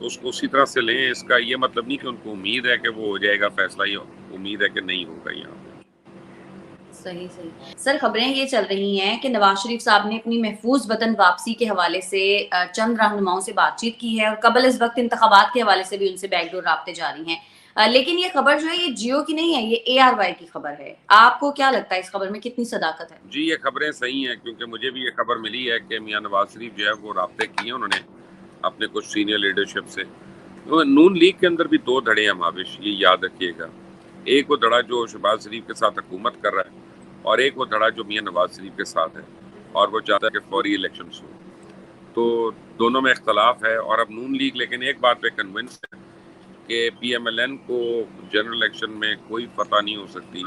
اس کو اسی طرح سے لیں. اس کا یہ مطلب نہیں کہ ان کو امید ہے کہ وہ ہو جائے گا فیصلہ, یہ امید ہے کہ نہیں ہوگا یہاں پہ. صحیح سر, خبریں یہ چل رہی ہیں کہ نواز شریف صاحب نے اپنی محفوظ وطن واپسی کے حوالے سے چند رہنماؤں سے بات چیت کی ہے, اور قبل اس وقت انتخابات کے حوالے سے بھی ان سے بیک ڈور رابطے جاری ہیں. لیکن یہ خبر جو ہے یہ جیو کی نہیں ہے, یہ ARY کی خبر ہے. آپ کو کیا لگتا ہے اس خبر میں کتنی صداقت ہے؟ جی یہ خبریں صحیح ہیں, کیونکہ مجھے بھی یہ خبر ملی ہے کہ میاں نواز شریف جو ہے وہ رابطے کیے ہیں انہوں نے اپنے کچھ سینئر لیڈرشپ سے. نون لیگ کے اندر بھی 2 دھڑے ہیں مابش, یہ یاد رکھیے گا. ایک وہ دھڑا جو شہباز شریف کے ساتھ حکومت کر رہا ہے, اور ایک وہ دھڑا جو میاں نواز شریف کے ساتھ ہے, اور وہ چاہتا ہے کہ فوری الیکشنز ہو. تو دونوں میں اختلاف ہے. اور اب نون لیگ لیکن ایک بات پہ کنونس ہے کہ PMLN کو جنرل الیکشن میں کوئی فتح نہیں ہو سکتی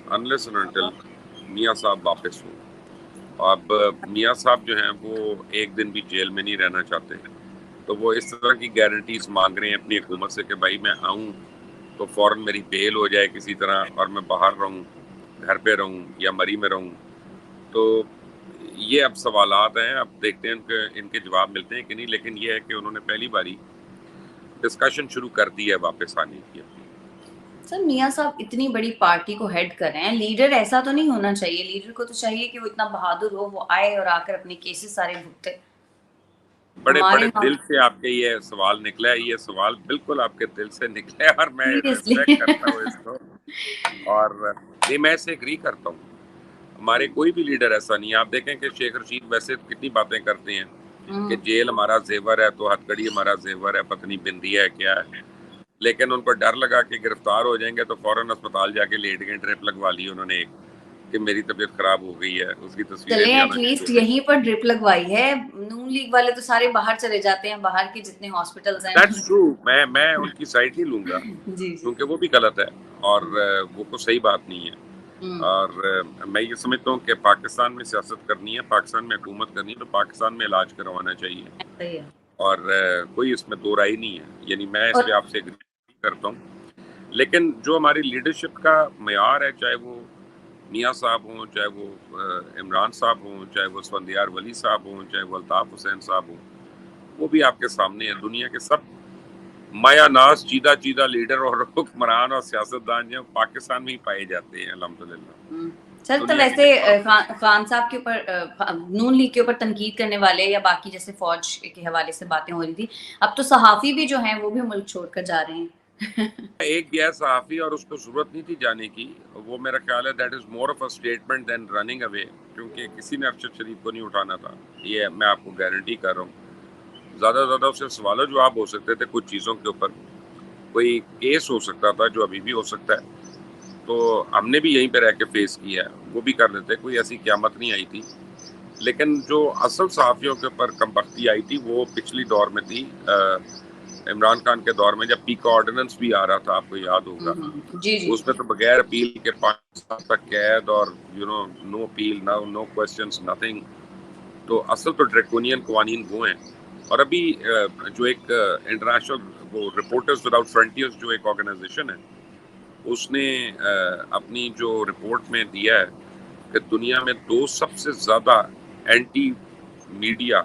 unless and until میاں صاحب واپس ہو. اب میاں صاحب جو ہیں وہ ایک دن بھی جیل میں نہیں رہنا چاہتے, تو وہ اس طرح کی گارنٹیز مانگ رہے ہیں اپنی حکومت سے کہ بھائی میں آؤں تو فوراً میری بیل ہو جائے کسی طرح, اور میں باہر رہوں, گھر پہ رہوں یا مری میں رہوں. تو یہ اب سوالات ہیں, اب دیکھتے ہیں ان کے جواب ملتے ہیں کہ نہیں. لیکن یہ ہے کہ انہوں نے پہلی باری ڈسکشن شروع کر دی ہے واپس آنے کی. سر میاں صاحب اتنی بڑی پارٹی کو ہیڈ کر رہے ہیں, لیڈر ایسا تو نہیں ہونا چاہیے. لیڈر کو تو چاہیے کہ وہ اتنا بہادر ہو, وہ آئے اور آ کر اپنے کیسز سارے بھگتے. بڑے ہمارے دل سے آپ کے یہ سوال نکلا ہے, یہ سوال بالکل آپ کے دل سے نکلا ہے, اور میں ریسپیکٹ کرتا ہوں اس کو, اور میں اس سے ایگری کرتا ہوں. ہمارے کوئی بھی لیڈر ایسا نہیں ہے. آپ دیکھیں کہ شیخ رشید ویسے کتنی باتیں کرتے ہیں کہ جیل ہمارا زیور ہے تو ہتھ کڑی ہمارا زیور ہے, پتہ نہیں بندی ہے کیا ہے. لیکن ان کو ڈر لگا کہ گرفتار ہو جائیں گے تو فوراً اسپتال جا کے لیٹ گئے, ڈرپ لگوا لی انہوں نے ایک کہ میری طبیعت خراب ہو گئی ہے. اس کی تصویریں چلیں بھی ایٹ آنا لیسٹ شروع. یہیں پر ڈرپ لگوائی ہے. نون لیگ والے تو سارے باہر چلے جاتے ہیں, باہر کے جتنے ہاسپٹلز ہیں. That's true. میں ان کی سائڈ نہیں لوں گا جی کیونکہ وہ بھی غلط ہے, اور وہ کوئی صحیح بات نہیں ہے. اور میں یہ سمجھتا ہوں کہ پاکستان میں سیاست کرنی ہے, پاکستان میں حکومت کرنی ہے, تو پاکستان میں علاج کروانا چاہیے, صحیح ہے. اور کوئی اس میں دو رائے نہیں ہے. یعنی میں اس پہ آپ سے اگری کرتا ہوں. لیکن جو ہماری لیڈرشپ کا معیار ہے, چاہے وہ میاں صاحب ہوں, چاہے وہ عمران صاحب ہوں, چاہے وہ اسفندیار ولی صاحب ہوں, چاہے وہ الطاف حسین صاحب ہوں, وہ بھی آپ کے سامنے ہے. دنیا کے سب مایا ناز چیدہ لیڈر اور حکمران اور سیاستدان جو پاکستان میں ہی پائے جاتے ہیں الحمدللہ. سر تو ویسے خان صاحب کے اوپر, نون لیگ کے اوپر تنقید کرنے والے یا باقی جیسے فوج کے حوالے سے باتیں ہو رہی تھی, اب تو صحافی بھی جو ہیں وہ بھی ملک چھوڑ کر جا رہے ہیں. ایک گیا صحافی, اور اس کو ضرورت نہیں تھی جانے کی. وہ میرا خیال ہے that is more of a statement than running away, کیونکہ کسی نے ارشد شریف کو نہیں اٹھانا تھا. یہ میں آپ کو گارنٹی کر رہا ہوں. زیادہ سے زیادہ اس سے سوال و جواب ہو سکتے تھے کچھ چیزوں کے اوپر, کوئی کیس ہو سکتا تھا جو ابھی بھی ہو سکتا ہے, تو ہم نے بھی یہیں پہ رہ کے فیس کیا ہے, وہ بھی کر لیتے, کوئی ایسی قیامت نہیں آئی تھی. لیکن جو اصل صحافیوں کے اوپر کم بختی آئی تھی وہ پچھلی دور میں تھی, عمران خان کے دور میں, جب پیکا آرڈیننس بھی آ رہا تھا, آپ کو یاد ہوگا. اس میں تو بغیر اپیل کے 5 سال تک قید, اور نو اپیل, نو کوسچنس, نتھنگ. تو اصل تو ڈریکونین قوانین وہ ہیں. اور ابھی جو ایک انٹرنیشنل وہ رپورٹرز وداؤٹ فرنٹیئرز جو ایک آرگنائزیشن ہے, اس نے اپنی جو رپورٹ میں دیا ہے کہ دنیا میں 2 سب سے زیادہ اینٹی میڈیا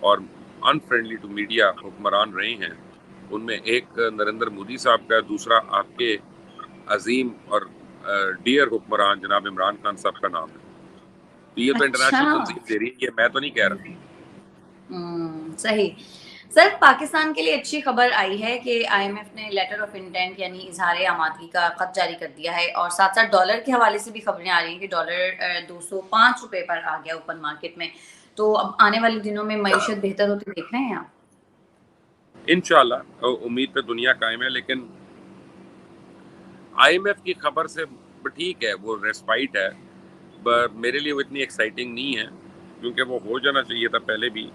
اور ان فرینڈلی ٹو میڈیا حکمران رہے ہیں. ان میں ایک نریندر مودی صاحب کا ہے, دوسرا آپ کے عظیم اور ڈیئر حکمران جناب عمران خان صاحب کا نام ہے. تو یہ تو انٹرنیشنل تنظیم دے رہی ہے, یہ میں تو نہیں کہہ رہا. صحیح. سر پاکستان کے لیے اچھی خبر آئی ہے کہ IMF نے لیٹر آف انٹینٹ یعنی اظہار آمادگی کا خط جاری کر دیا ہے, اور ساتھ ساتھ ڈالر کے حوالے سے بھی خبریں آ رہی ہیں کہ ڈالر 205 روپے پر آ گیا اوپن مارکیٹ میں. تو اب آنے والے دنوں میں معیشت بہتر ہوتی دیکھ رہے ہیں آپ؟ انشاءاللہ امید پہ دنیا قائم ہے. لیکن IMF کی خبر سے ٹھیک ہے, وہ ریسپائٹ ہے, میرے لیے وہ اتنی ایکسائٹنگ نہیں ہے, کیونکہ وہ ہو جانا چاہیے تھا پہلے بھی.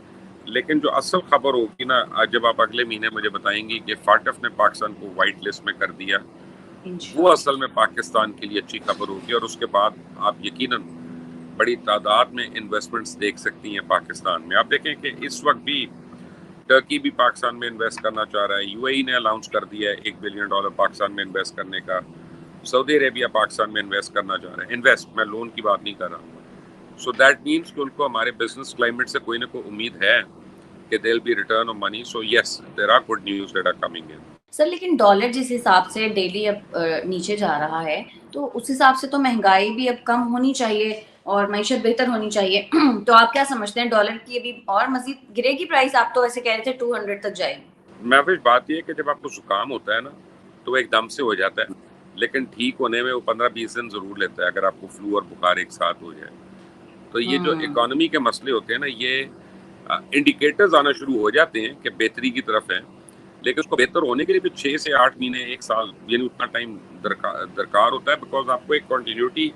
لیکن جو اصل خبر ہوگی نا, جب آپ اگلے مہینے مجھے بتائیں گی کہ فاٹف نے پاکستان کو وائٹ لسٹ میں کر دیا, وہ اصل میں پاکستان کے لیے اچھی خبر ہوگی. اور اس کے بعد آپ یقیناً بڑی تعداد میں انویسٹمنٹس دیکھ سکتی ہیں پاکستان میں. آپ دیکھیں کہ اس وقت بھی ٹرکی بھی پاکستان میں انویسٹ کرنا چاہ رہا ہے, UAE نے اناؤنس کر دیا ہے $1 بلین پاکستان میں انویسٹ کرنے کا, سعودی عربیہ پاکستان میں انویسٹ کرنا چاہ رہا ہے. انویسٹ, میں لون کی بات نہیں کر رہا. سو دیٹ مینس کہ ان کو ہمارے بزنس کلائمیٹ سے کوئی نہ کوئی امید ہے there'll be return of money. So yes, there are good news that are coming in. سر لیکن ڈالر جس حساب سے ڈیلی اب نیچے جا رہا ہے تو اس حساب سے تو مہنگائی بھی اب کم ہونی چاہیے اور معیشت بہتر ہونی چاہیے. تو آپ کیا سمجھتے ہیں ڈالر کی ابھی اور مزید گرے گی پرائس؟ آپ تو ایسے کہہ رہے تھے 200 تک جائے گی. محفوظ بات یہ ہے کہ جب آپ کو زکام ہوتا ہے نا تو وہ ایک دم سے ہو جاتا ہے, لیکن ٹھیک ہونے میں وہ 15-20 دن ضرور لیتا ہے اگر آپ کو فلو اور بخار ایک ساتھ ہو جائے. تو یہ جو اکانومی کے مسئلے ہوتے ہیں نا, یہ انڈیکیٹرز آنا شروع ہو جاتے ہیں کہ بہتری کی طرف ہیں, لیکن اس کو بہتر ہونے کے لیے بھی 6 سے 8 مہینے 1 سال یعنی اتنا ٹائم درکار ہوتا ہے, بیکاز آپ کو ایک کنٹینیوٹی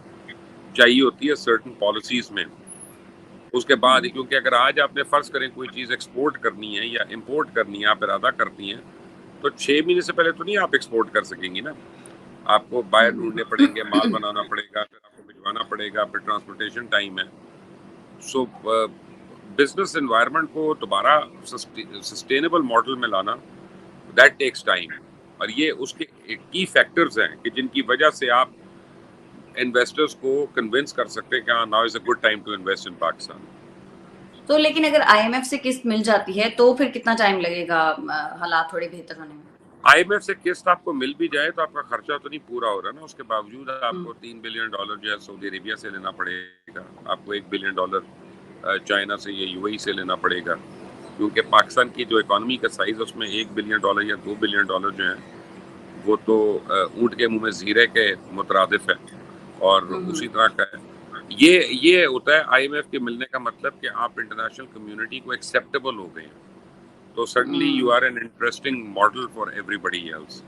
چاہیے ہوتی ہے سرٹن پالیسیز میں. اس کے بعد کیونکہ اگر آج آپ نے فرض کریں کوئی چیز ایکسپورٹ کرنی ہے یا امپورٹ کرنی ہے, آپ ارادہ کرتی ہیں, تو 6 مہینے سے پہلے تو نہیں آپ ایکسپورٹ کر سکیں گی نا. آپ کو بائر ڈھونڈنے پڑیں گے, مال بنانا پڑے گا, پھر آپ کو بھجوانا پڑے گا, پھر ٹرانسپورٹیشن ٹائم ہے. سو بزنس انوائرمنٹ کو دوبارہ سسٹینیبل ماڈل میں لانا, دیٹ ٹیکس ٹائم. اور یہ اس کے کی فیکٹرز ہیں کہ جن کی وجہ سے آپ انویسٹرز کو کنونس کر سکتے ہیں کہ ہاں now is a good time to invest in Pakistan. تو لیکن اگر آئی ایم ایف سے قسط مل جاتی ہے تو پھر کتنا ٹائم لگے گا حالات تھوڑے بہتر ہونے میں؟ آئی ایم ایف سے قسط آپ کو مل بھی جائے تو آپ کا خرچہ تو نہیں پورا ہو رہا نا, اس کے باوجود آپ کو $3 بلین جو ہے سعودی عربیہ سے لینا پڑے گا, آپ کو $1 بلین چائنا سے یا یو اے ای سے لینا پڑے گا, کیونکہ پاکستان کی جو اکانومی کا سائز ہے اس میں $1 بلین یا $2 بلین جو ہیں وہ تو اونٹ کے منہ میں زیرے کے مترادف ہے, اور اسی طرح کا ہے. یہ ہوتا ہے آئی ایم ایف کے ملنے کا مطلب کہ آپ انٹرنیشنل کمیونٹی کو ایکسیپٹیبل ہو گئے ہیں. تو suddenly you are an interesting model for everybody else,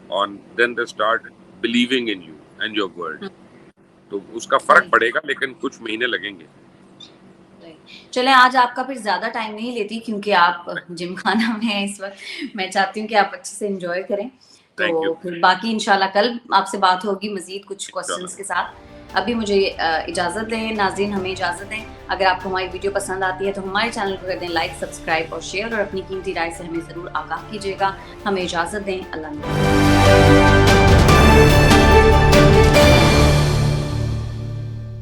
اور then they start believing in you and your word. تو اس کا فرق پڑے گا, لیکن کچھ مہینے لگیں گے. چلیں آج آپ کا پھر زیادہ ٹائم نہیں لیتی کیونکہ آپ جم خانہ میں ہیں اس وقت. میں چاہتی ہوں کہ آپ اچھے سے انجوائے کریں, تو پھر باقی انشاءاللہ کل آپ سے بات ہوگی مزید کچھ کوسچنس کے ساتھ. ابھی مجھے اجازت دیں ناظرین, ہمیں اجازت دیں. اگر آپ کو ہماری ویڈیو پسند آتی ہے تو ہمارے چینل کو کر دیں لائک, سبسکرائب اور شیئر, اور اپنی قیمتی رائے سے ہمیں ضرور آگاہ کیجیے گا. ہمیں اجازت دیں. اللہ حافظ.